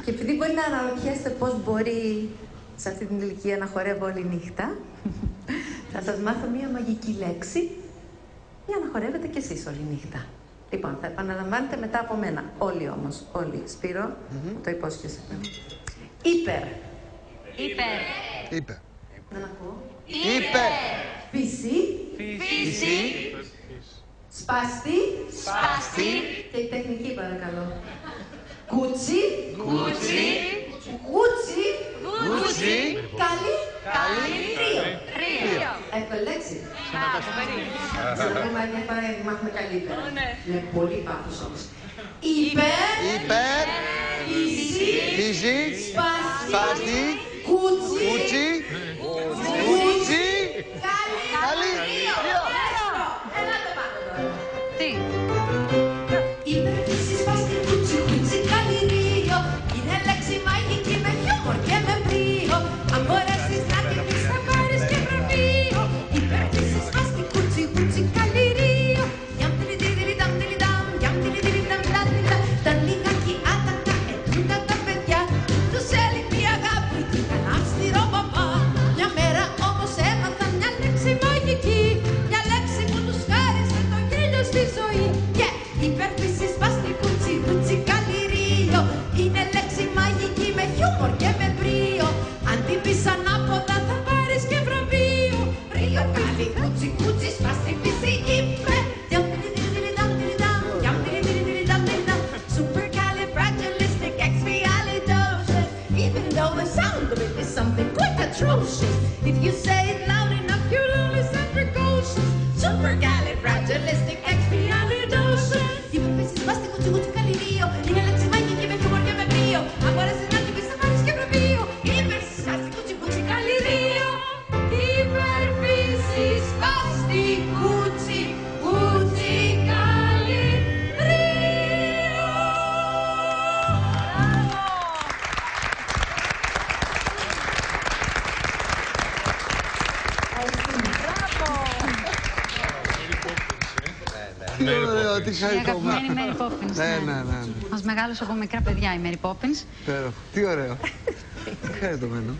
Και επειδή μπορεί να αναρωτιέστε πώς μπορεί σε αυτή την ηλικία να χορεύω όλη νύχτα, θα σας μάθω μία μαγική λέξη για να χορεύετε κι εσείς όλη νύχτα. Λοιπόν, θα επαναλαμβάνετε μετά από μένα. Όλοι όμως, όλοι. Σπύρο, το υπόσχεσαι. Υπερ. Υπερ. Υπερ. Δεν ακούω. Υπερ. Φύση. Φύση. Σπάστη. Σπάστη. Και η τεχνική παρακαλώ. Κούτσι. Κούτσι. Κούτσι. Κούτσι. Καλή. Καλή. Τρίο. Τρίο. Εύκολη λέξη. Μπράβο, Να πούμε μια φορά για να μάθουμε καλύτερα. Ναι. Είναι πολύ πάθος όμως. Υπερ. Υπερ. Φύση. Φύση. Σπάστη. Σπάστη. Κούτσι. Κούτσι. Κούτσι. Καλή. Τρίο. Ελάτε πάνω τώρα. Τι. Υπερ, φύση, σπάστη, κούτσι, κούτσι, καλή ρίο. Είναι λέξη μαγική με χιούμορ και με μπρίο. Αν μπορέσεις να την πεις θα πάρεις και βραβείο. Υπερ, φύση, σπάστη, κούτσι, κούτσι, καλή ρίο. Γιαμ τιλι νταμ τιλι νταμ, γιαμ τιλι νταμ νταμ τιλι. Τα λιγάκι άτακα ετούντα τα παιδιά. Τους έλειπε η αγάπη του ήταν αυστηρό παπά. Μια μέρα όμως έμαθα μια λέξη μαγική. Μια λέξη που τους χάρισε το γέλιο στη ζωή. Υπερ, φύση, σπάστη, κούτσι, κούτσι, καλή ρίο. Είναι λέξη μαγική με χιούμορ και με μπρίο. Αν την πεις ανάποδα θα πάρεις και βραβείο. Ρίο, καλή, κούτσι, κούτσι, σπάστη, φύση, υπερ. Γιαμ τιλι-τιλι-τιλι-νταμ, τιλι-νταμ, γιαμ τιλι-τιλι-τιλι-νταμ, τιλι-νταμ. Supercalifragilisticexpialidocious. Even though the sound of it is something quite atrocious. If you say it loud enough, you'll only sound precocious. Supercalifragilisticexpialidocious. Υπερ, φύση, σπάστη, κούτσι, κούτσι, καλή ρίο. Είναι λέξη μαγική με χιούμορ και με μπρίο. Αν μπορέσεις να την πεις θα πάρεις και βραβείο. Υπερ, φύση, σπάστη, κούτσι, κούτσι, καλή ρίο. Υπερ, φύση, σπάστη, κούτσι, κούτσι, καλή ρίο. Τι ωραίο, τι Η χαριτωμένο. αγαπημένη Mary Poppins. Ναι. Μας μεγάλωσε από μικρά παιδιά η Mary Poppins. Υπέροχο. Τι ωραίο. Τι χαριτωμένο.